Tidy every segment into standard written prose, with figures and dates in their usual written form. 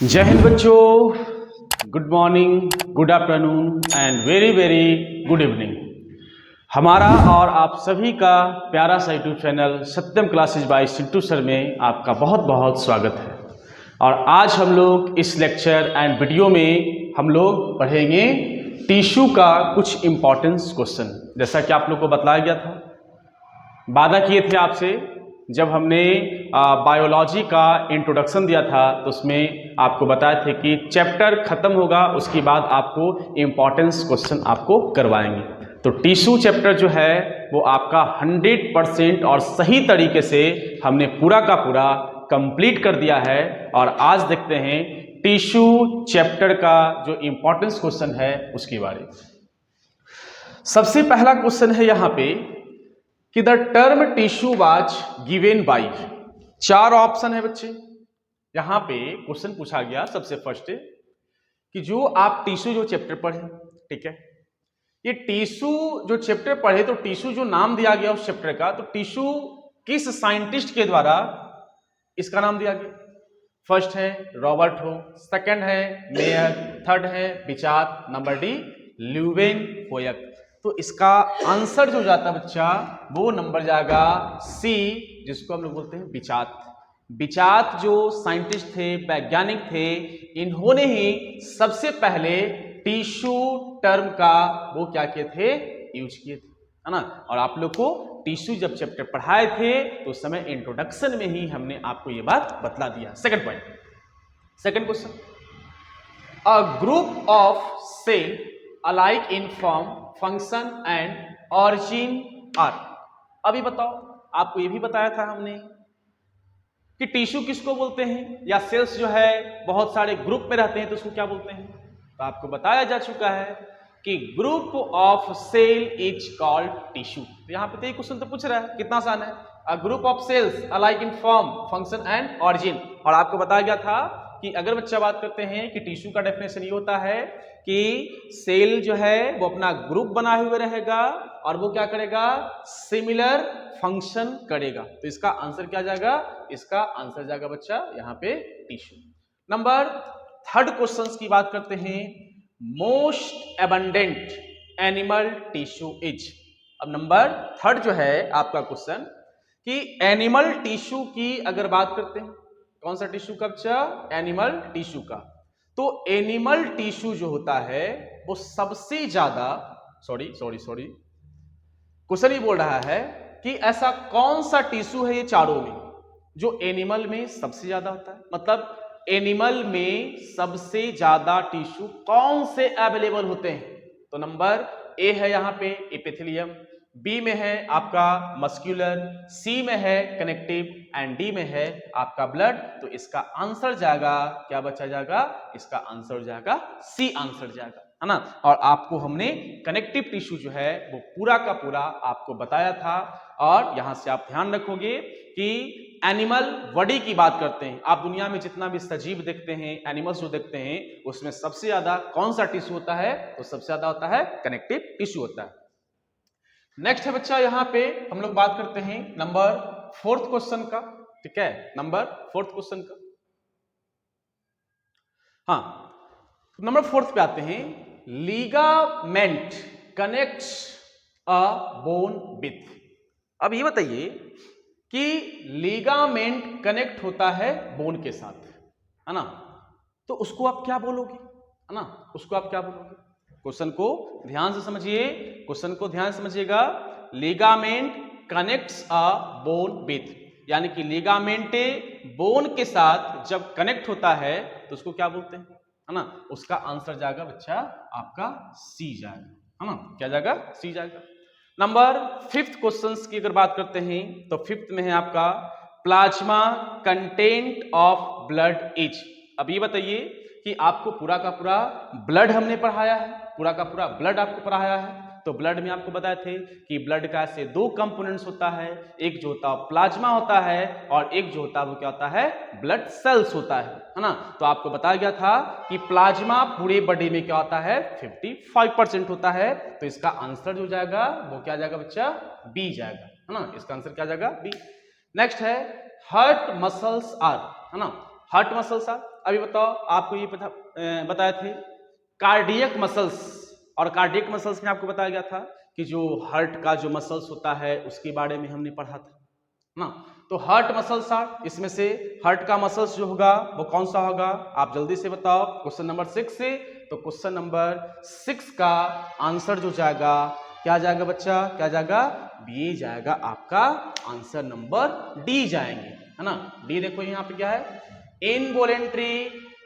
जय हिंद बच्चों, good morning, good afternoon and very very good evening. हमारा और आप सभी का प्यारा सा यूट्यूब चैनल सत्यम क्लासेज बाय सिंटू सर में आपका बहुत बहुत स्वागत है। और आज हम लोग इस लेक्चर एंड वीडियो में हम लोग पढ़ेंगे टिश्यू का कुछ इम्पॉर्टेंस क्वेश्चन। जैसा कि आप लोग को बताया गया था, वादा किए थे आपसे जब हमने बायोलॉजी का इंट्रोडक्शन दिया था, तो उसमें आपको बताए थे कि चैप्टर खत्म होगा उसके बाद आपको इम्पॉर्टेंस क्वेश्चन आपको करवाएंगे। तो टिश्यू चैप्टर जो है वो आपका 100% और सही तरीके से हमने पूरा का पूरा कंप्लीट कर दिया है। और आज देखते हैं टिश्यू चैप्टर का जो इम्पॉर्टेंस क्वेश्चन है उसके बारे में। सबसे पहला क्वेश्चन है यहाँ पे कि the term tissue was given by. चार ऑप्शन है बच्चे। यहां पे क्वेश्चन पूछा गया सबसे फर्स्ट कि जो आप टिश्यू जो चैप्टर पढ़े, ठीक है, ये टिश्यू जो चैप्टर पढ़े, तो टिश्यू जो नाम दिया गया उस चैप्टर का, तो टिश्यू किस साइंटिस्ट के द्वारा इसका नाम दिया गया? फर्स्ट है रॉबर्ट हो, सेकंड है मेयर, थर्ड है बिचात, नंबर डी ल्यूवेनहोयक। तो इसका आंसर जो जाता है बच्चा वो नंबर जाएगा सी, जिसको हम लोग बोलते हैं बिचात। बिचात जो साइंटिस्ट थे, वैज्ञानिक थे, इन्होंने ही सबसे पहले टिश्यू टर्म का वो क्या किए थे, यूज किए थे, है ना। और आप लोग को टिश्यू जब चैप्टर पढ़ाए थे तो उस समय इंट्रोडक्शन में ही हमने आपको ये बात बतला दिया। Second point, second question, a group of cell alike in form, function and origin are. अभी बताओ, आपको ये भी बताया था हमने कि टिश्यू किसको बोलते हैं, या सेल्स जो है बहुत सारे ग्रुप में रहते हैं तो उसको क्या बोलते हैं। तो आपको बताया जा चुका है कि group of cell is called tissue. तो यहां पे तो क्वेश्चन तो पूछ रहा है, कितना आसान है, a group of cells alike in form, function and origin. और आपको बताया गया था कि अगर बच्चा बात करते हैं कि टिश्यू का डेफिनेशन ये होता है कि सेल जो है वो अपना ग्रुप बनाए हुए रहेगा और वो क्या करेगा, सिमिलर फंक्शन करेगा। तो इसका आंसर क्या जाएगा, इसका आंसर जाएगा बच्चा यहाँ पे टिश्यू। नंबर थर्ड क्वेश्चन की बात करते हैं, most abundant animal tissue is. अब नंबर थर्ड जो है आपका क्वेश्चन कि एनिमल टिश्यू की अगर बात करते हैं, कौन सा टिश्यू का बच्चा, एनिमल टिश्यू का। तो एनिमल टिश्यू जो होता है वो सबसे ज्यादा, सॉरी क्वेश्चन ही बोल रहा है कि ऐसा कौन सा टिश्यू है ये चारों में जो एनिमल में सबसे ज्यादा होता है। मतलब एनिमल में सबसे ज्यादा टिश्यू कौन से अवेलेबल होते हैं। तो नंबर ए है यहाँ पे एपिथेलियम, बी में है आपका मस्कुलर, सी में है कनेक्टिव एंड डी में है आपका ब्लड। तो इसका आंसर जाएगा क्या बचा जाएगा, इसका आंसर जाएगा सी आंसर जाएगा, है ना। और आपको हमने कनेक्टिव टिश्यू जो है वो पूरा का पूरा आपको बताया था। और यहां से आप ध्यान रखोगे कि एनिमल बॉडी की बात करते हैं, आप दुनिया में जितना भी सजीव देखते हैं, एनिमल्स जो देखते हैं, उसमें सबसे ज्यादा कौन सा टिश्यू होता है, तो सबसे ज्यादा होता है कनेक्टिव टिश्यू होता है। नेक्स्ट है बच्चा यहाँ पे हम लोग बात करते हैं नंबर फोर्थ क्वेश्चन का, ठीक है, नंबर फोर्थ क्वेश्चन का। हाँ, नंबर फोर्थ पे आते हैं, ligament connects a bone with. अब ये बताइए कि लिगामेंट कनेक्ट होता है बोन के साथ, है ना, तो उसको आप क्या बोलोगे, है ना, उसको आप क्या बोलोगे। क्वेश्चन को ध्यान से समझिए, क्वेश्चन को ध्यान से समझिएगा। Ligament connects a bone with, यानी कि लिगामेंटे बोन के साथ जब कनेक्ट होता है तो उसको क्या बोलते हैं, है ना। उसका आंसर जाएगा बच्चा आपका सी जाएगा, है ना, क्या जाएगा, सी जाएगा। नंबर फिफ्थ क्वेश्चन की अगर बात करते हैं तो फिफ्थ में है आपका plasma content of blood is. अब ये बताइए कि आपको पूरा का पूरा ब्लड हमने पढ़ाया है, पूरा का पूरा ब्लड आपको पढ़ाया है। तो ब्लड में आपको बताए थे कि ब्लड का ऐसे दो कंपोनेंट्स होता है, एक जो होता है प्लाज्मा होता है और एक जो होता है वो क्या होता है, ब्लड सेल्स होता है ना। तो आपको बताया गया था कि प्लाज्मा पूरे बॉडी में क्या होता है, 55% होता है। तो इसका आंसर जो जाएगा वो क्या जाएगा बच्चा, बी जाएगा, है ना, इसका आंसर क्या जाएगा, बी। नेक्स्ट है हार्ट मसल्स आर, है ना, हार्ट मसल्स आर। अभी बताओ, आपको ये बताए थे कार्डियक मसल्स, और कार्डियक मसल्स में आपको बताया गया था कि जो हार्ट का जो मसल्स होता है उसके बारे में हमने पढ़ा था ना। तो हार्ट मसल्स आर, इसमें से हार्ट का मसल्स जो होगा वो कौन सा होगा, आप जल्दी से बताओ क्वेश्चन नंबर 6 से। तो क्वेश्चन नंबर 6 का आंसर जो जाएगा, क्या जाएगा बच्चा, क्या जाएगा, ये जाएगा आपका आंसर नंबर डी जाएंगे, है ना। डी देखो यहाँ पे क्या है, इनवॉलेंट्री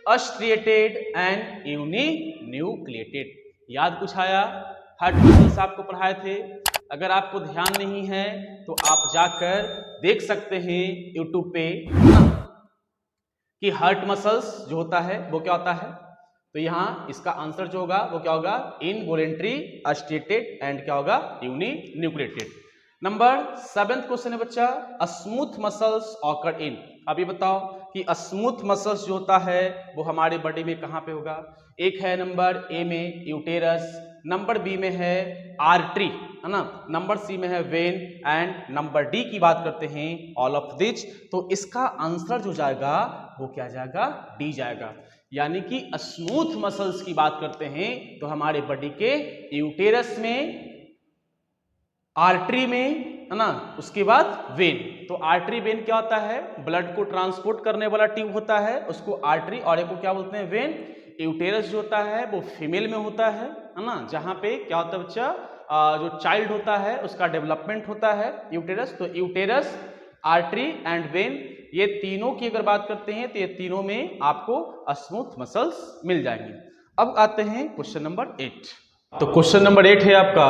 अस्ट्रिएटेड एंड यूनिन्यूक्लिएटेड। याद कुछ आया, हार्ट मसल्स आपको पढ़ाए थे, अगर आपको ध्यान नहीं है तो आप जाकर देख सकते हैं यूट्यूब पे कि हार्ट मसल्स जो होता है वो क्या होता है। तो यहाँ इसका आंसर जो होगा वो क्या होगा, इनवॉलेंट्री अस्ट्रिएटेड एंड क्या होगा, यूनिन्यूक्लिएटेड। नंबर 7 क्वेश्चन है बच्चा, स्मूथ मसल्स ऑकर इन। अभी बताओ कि स्मूथ मसल्स जो होता है वो हमारे बॉडी में कहाँ पे होगा। एक है नंबर ए में यूटेरस, नंबर बी में है आर्टरी, है ना, नंबर सी में है वेन, एंड नंबर डी की बात करते हैं ऑल ऑफ दिच। तो इसका आंसर जो जाएगा वो क्या जाएगा, डी जाएगा। यानी कि स्मूथ मसल्स की बात करते हैं तो हमारे बॉडी के यूटेरस में, आर्टरी में, है ना, उसके बाद वेन। तो आर्टरी वेन क्या होता है, ब्लड को ट्रांसपोर्ट करने वाला ट्यूब होता है, उसको आर्टरी, और एक को क्या बोलते हैं, वेन। यूटेरस जो होता है वो फीमेल में होता है ना, जहां पे क्या होता है बच्चा, जो चाइल्ड होता है उसका डेवलपमेंट होता है यूटेरस। तो यूटेरस, आर्टरी एंड वेन, ये तीनों की अगर बात करते हैं तो ये तीनों में आपको स्मूथ मसल्स मिल जाएंगे। अब आते हैं क्वेश्चन नंबर 8। तो क्वेश्चन नंबर 8 है आपका,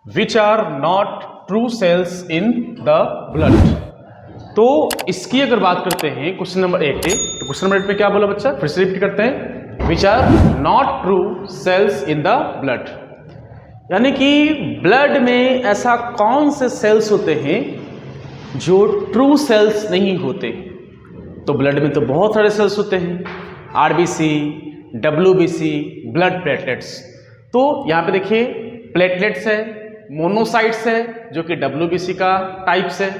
which are not true cells in the blood. तो इसकी अगर बात करते हैं क्वेश्चन नंबर 8 है, तो क्वेश्चन नंबर 8 पे क्या बोला बच्चा, फिर से रिपीट करते हैं, which are not true cells in the blood. यानी कि ब्लड में ऐसा कौन से सेल्स होते हैं जो ट्रू सेल्स नहीं होते। तो ब्लड में तो बहुत सारे सेल्स होते हैं, आरबीसी, डब्ल्यूबीसी, ब्लड प्लेटलेट्स। तो यहाँ पे देखिए प्लेटलेट्स है, मोनोसाइट्स है जो कि डब्ल्यूबीसी का टाइप्स है,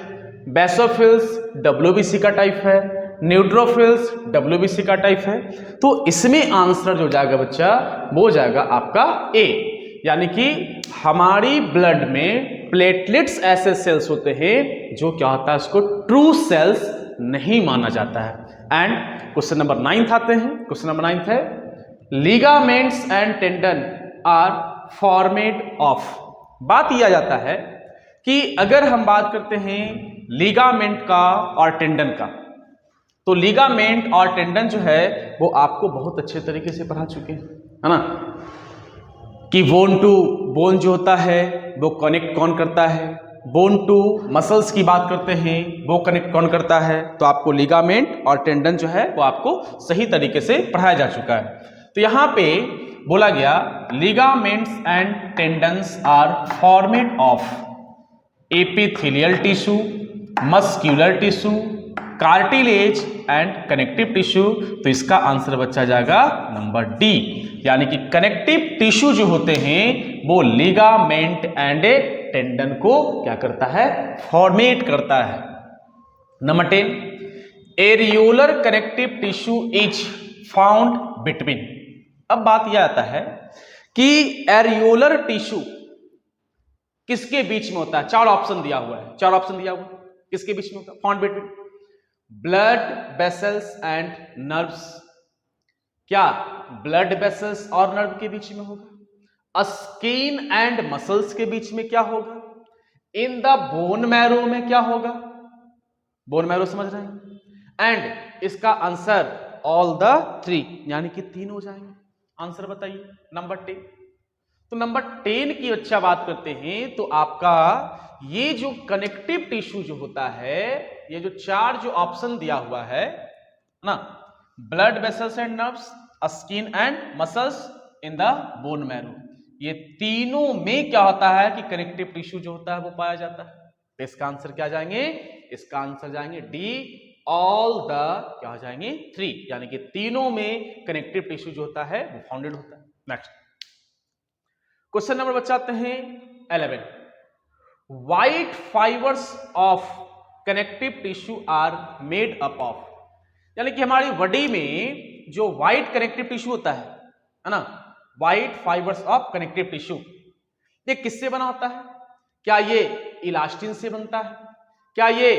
बेसोफिल्स डब्ल्यूबीसी का टाइप है, न्यूट्रोफिल्स डब्ल्यूबीसी का टाइप है। तो इसमें आंसर जो जाएगा बच्चा वो जाएगा आपका ए। यानी कि हमारी ब्लड में प्लेटलेट्स ऐसे सेल्स होते हैं जो क्या होता है, उसको ट्रू सेल्स नहीं माना जाता है। एंड क्वेश्चन नंबर 9 आते हैं। क्वेश्चन नंबर 9 है, ligaments and tendon are formed of. बात यह आ जाता है कि अगर हम बात करते हैं लिगामेंट का और टेंडन का, तो लिगामेंट और टेंडन जो है वो आपको बहुत अच्छे तरीके से पढ़ा चुके हैं, है ना, कि बोन टू बोन जो होता है वो कनेक्ट कौन करता है, बोन टू मसल्स की बात करते हैं वो कनेक्ट कौन करता है। तो आपको लिगामेंट और टेंडन जो है वो आपको सही तरीके से पढ़ाया जा चुका है। तो यहाँ पे बोला गया ligaments and tendons are formed of epithelial tissue, muscular tissue, cartilage and connective tissue. तो इसका आंसर बच्चा जाएगा नंबर डी। यानी कि कनेक्टिव टिश्यू जो होते हैं वो लिगामेंट एंड टेंडन को क्या करता है, फॉर्मेट करता है। Number 10, areolar connective tissue is found between. अब बात यह आता है कि एरियोलर टिश्यू किसके बीच में होता है। 4 ऑप्शन दिया हुआ है, 4 ऑप्शन दिया हुआ है, किसके बीच में होता है, found between blood vessels and nerves. क्या ब्लड वेसल्स और नर्व के बीच में होगा, स्किन एंड मसल्स के बीच में क्या होगा, इन द बोन मैरो में क्या होगा, बोन मैरो समझ रहे हैं, एंड इसका आंसर ऑल द 3, यानी कि 3 हो जाएंगे। आंसर बताइए नंबर 10। तो नंबर 10 की अच्छा बात करते हैं तो आपका ये जो कनेक्टिव टिश्यू जो होता है, ये जो 4 जो ऑप्शन दिया हुआ है ना, blood vessels and nerves, skin and muscles, in the bone marrow, ये तीनों में क्या होता है कि कनेक्टिव टिश्यू जो होता है वो पाया जाता है। तो इसका आंसर क्या जाएंगे, इसका आंसर जाएंगे डी, ऑल द क्या हो जाएंगे 3, यानी कि तीनों में कनेक्टिव टिश्यू जो होता है वो फाउंडेड होता है। नेक्स्ट क्वेश्चन नंबर बच्चे आते हैं 11। White fibres of connective tissue are made up of. यानी कि हमारी बॉडी में जो व्हाइट कनेक्टिव टिश्यू होता है ना, white fibres of connective tissue, ये किससे बना होता है? क्या ये इलास्टिन से बनता है? क्या ये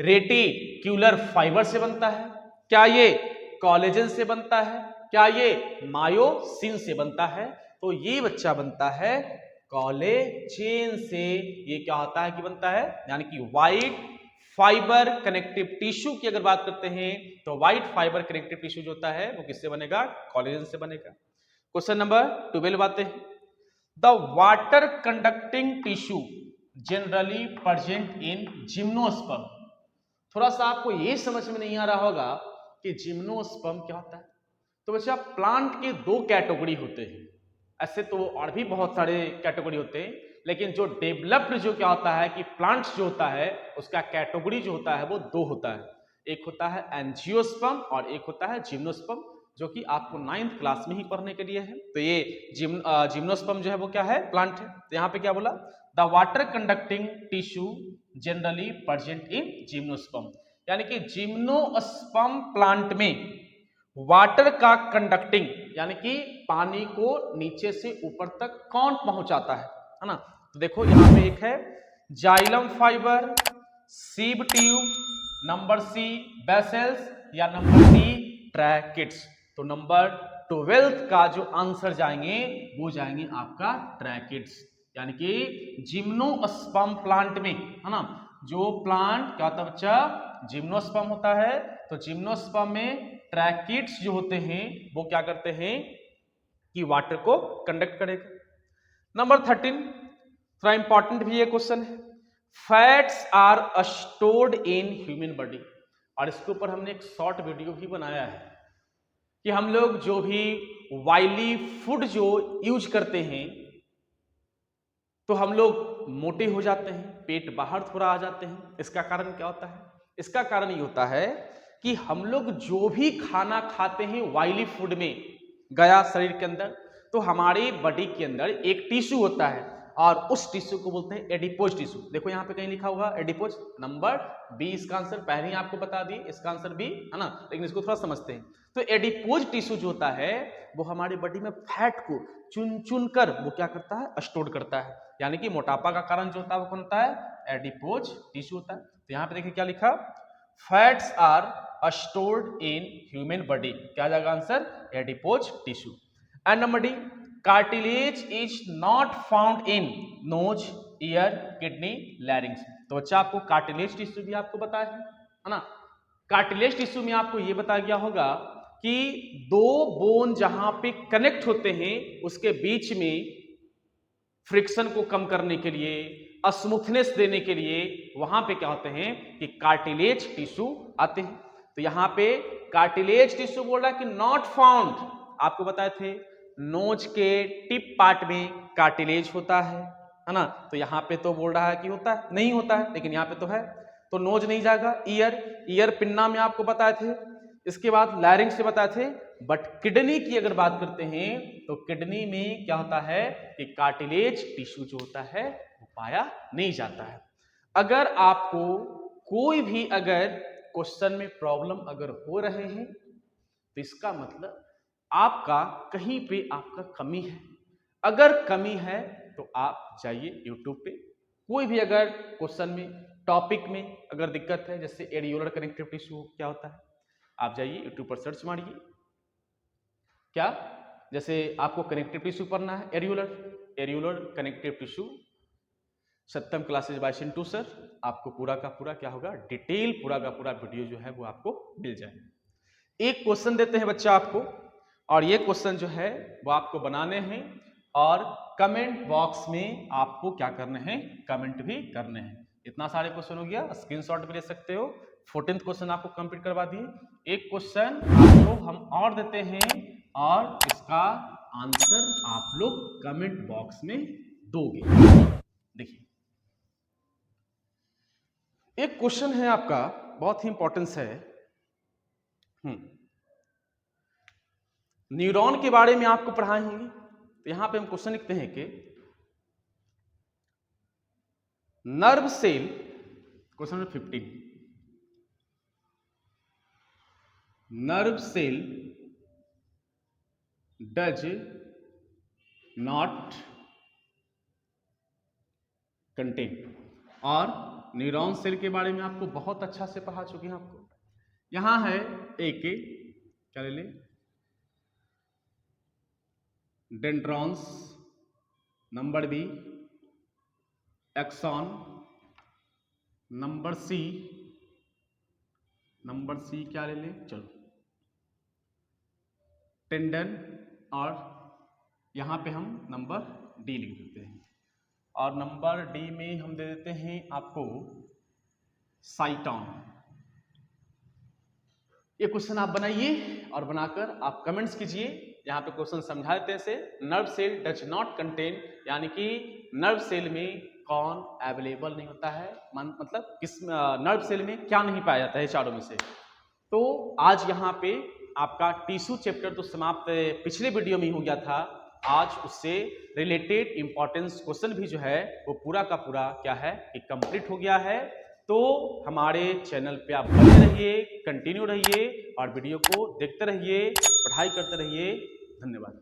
रेटिक्यूलर फाइबर से बनता है? क्या ये कोलेजन से बनता है? क्या ये मायोसिन से बनता है? तो ये बच्चा बनता है कोलेजन से। ये क्या होता है कि बनता है, यानी कि व्हाइट फाइबर कनेक्टिव टिश्यू की अगर बात करते हैं तो व्हाइट फाइबर कनेक्टिव टिश्यू जो होता है वो किससे बनेगा? कोलेजन से बनेगा। क्वेश्चन नंबर 12 आते हैं। The water conducting tissue generally present in gymnosperm. थोड़ा सा आपको ये समझ में नहीं आ रहा होगा कि जिम्नोस्पर्म क्या होता है। तो बच्चा प्लांट के दो कैटेगरी होते हैं, ऐसे तो और भी बहुत सारे कैटेगरी होते हैं, लेकिन जो डेवलप्ड जो क्या होता है कि प्लांट्स जो होता है उसका कैटेगरी जो होता है वो दो होता है। एक होता है एंजियोस्पर्म और एक होता है जिम्नोस्पर्म, जो कि आपको 9th क्लास में ही पढ़ने के लिए है। तो ये जिम्नोस्पर्म जो है वो क्या है? प्लांट है। तो यहाँ पे क्या बोला? The water conducting tissue generally present in gymnosperm, यानी कि जिम्नोस्पर्म प्लांट में वाटर का कंडक्टिंग यानी कि पानी को नीचे से ऊपर तक कौन पहुंचाता है ना? तो देखो यहाँ पे एक है xylem fibre, sieve tube, number C vessels या नंबर डी ट्रैकिट्स। तो नंबर 12 का जो आंसर जाएंगे वो जाएंगे आपका ट्रैकिट्स, यानी कि जिम्नोस्पर्म प्लांट में, है ना? जो प्लांट क्या होता है बच्चा? जिम्नोस्पर्म होता है। तो जिम्नोस्पर्म में ट्रैकिट्स जो होते हैं वो क्या करते हैं कि वाटर को कंडक्ट करेगा। नंबर 13 थोड़ा इंपॉर्टेंट भी ये क्वेश्चन है। Fats are stored in human body, और इसके ऊपर हमने एक शॉर्ट वीडियो भी बनाया है कि हम लोग जो भी ऑयली फूड जो यूज करते हैं तो हम लोग मोटे हो जाते हैं, पेट बाहर थोड़ा आ जाते हैं। इसका कारण क्या होता है? इसका कारण ये होता है कि हम लोग जो भी खाना खाते हैं ऑयली फूड में गया शरीर के अंदर, तो हमारे बॉडी के अंदर एक टिश्यू होता है और उस टिश्यू को बोलते हैं एडिपोज टिश्यू। देखो यहाँ पे कहीं लिखा हुआ एडिपोज, नंबर बी इसका आंसर, पहले ही आपको बता दिए इसका आंसर बी, है ना? लेकिन इसको थोड़ा समझते हैं। तो एडिपोज टिश्यू जो होता है वो हमारी बॉडी में फैट को चुन चुन कर वो क्या करता है? स्टोर करता है, यानी कि मोटापा का कारण जो होता है वो कौन होता है? एडिपोज टिश्यू होता है। तो यहाँ पे देखिए क्या लिखा, fats are stored in human body, क्या जाएगा answer? Adipose tissue. And number D cartilage is not found in nose, ear, kidney, larynx. तो बच्चा आपको कार्टिलेज टिश्यू भी आपको बताया है ना? कार्टिलेज टिश्यू में आपको ये बताया गया होगा कि दो बोन जहां पे कनेक्ट होते हैं उसके बीच में फ्रिक्शन को कम करने के लिए, स्मूथनेस देने के लिए वहां पे क्या होते हैं कि कार्टिलेज टिश्यू आते हैं। तो यहां पे कार्टिलेज टिश्यू बोल रहा है कि नॉट फाउंड, आपको बताए थे नोज के टिप पार्ट में कार्टिलेज होता है ना? तो यहां पे तो बोल रहा है कि होता है, नहीं होता है, लेकिन यहां पे तो है। तो नोज नहीं जाएगा। ईयर पिन्ना में आपको बताए थे, इसके बाद लैरिंग से बताए थे। बट किडनी की अगर बात करते हैं तो किडनी में क्या होता है कि कार्टिलेज टिश्यू जो होता है वो पाया नहीं जाता है। अगर आपको कोई भी अगर क्वेश्चन में प्रॉब्लम अगर हो रहे हैं तो इसका मतलब आपका कहीं पे आपका कमी है। अगर कमी है तो आप जाइए यूट्यूब पे, कोई भी अगर क्वेश्चन में टॉपिक में अगर दिक्कत है, जैसे एडियोलर कनेक्टिव टिश्यू क्या होता है, आप जाइए यूट्यूब पर सर्च मारिए। क्या, जैसे आपको कनेक्टिव टिश्यू पढ़ना है, एरियोलर कनेक्टिव टिश्यू, सप्तम क्लासेज बाय चिंटू सर, आपको पूरा का पूरा क्या होगा, डिटेल पूरा का पूरा वीडियो जो है वो आपको मिल जाएगा। एक क्वेश्चन देते हैं बच्चा आपको, और ये क्वेश्चन जो है वो आपको बनाने हैं और कमेंट बॉक्स में आपको क्या करने हैं, कमेंट भी करने हैं। इतना सारे क्वेश्चन हो गया, स्क्रीनशॉट भी ले सकते हो। 14th क्वेश्चन आपको कंप्लीट करवा दिए। एक क्वेश्चन आपको हम और देते हैं और इसका आंसर आप लोग कमेंट बॉक्स में दोगे। देखिए एक क्वेश्चन है आपका, बहुत ही इंपॉर्टेंस है। न्यूरॉन के बारे में आपको पढ़ाए होंगे। तो यहां पे हम क्वेश्चन लिखते हैं कि nerve cell, question number 15, nerve cell does not contain। और न्यूरॉन सेल के बारे में आपको बहुत अच्छा से पढ़ा चुके हैं। आपको यहां है एक, क्या ले लें, dendrons, number B axon, number C क्या ले लें, चलो टेंडन, और यहां पे हम नंबर डी लिख देते हैं। और नंबर डी में हम दे देते हैं आपको साइटॉन। ये क्वेश्चन आप बनाइए और बनाकर आप कमेंट्स कीजिए। यहाँ पे क्वेश्चन समझा देते हैं से, nerve cell does not contain, यानी कि नर्व सेल में कौन अवेलेबल नहीं होता है, मतलब किस नर्व सेल में क्या नहीं पाया जाता है चारों में से। तो आज यहाँ पे आपका टिश्यू चैप्टर तो समाप्त पिछले वीडियो में ही हो गया था। आज उससे रिलेटेड इंपॉर्टेंस क्वेश्चन भी जो है वो पूरा का पूरा क्या है कि कंप्लीट हो गया है। तो हमारे चैनल पे आप बने रहिए, कंटिन्यू रहिए और वीडियो को देखते रहिए, पढ़ाई करते रहिए। धन्यवाद।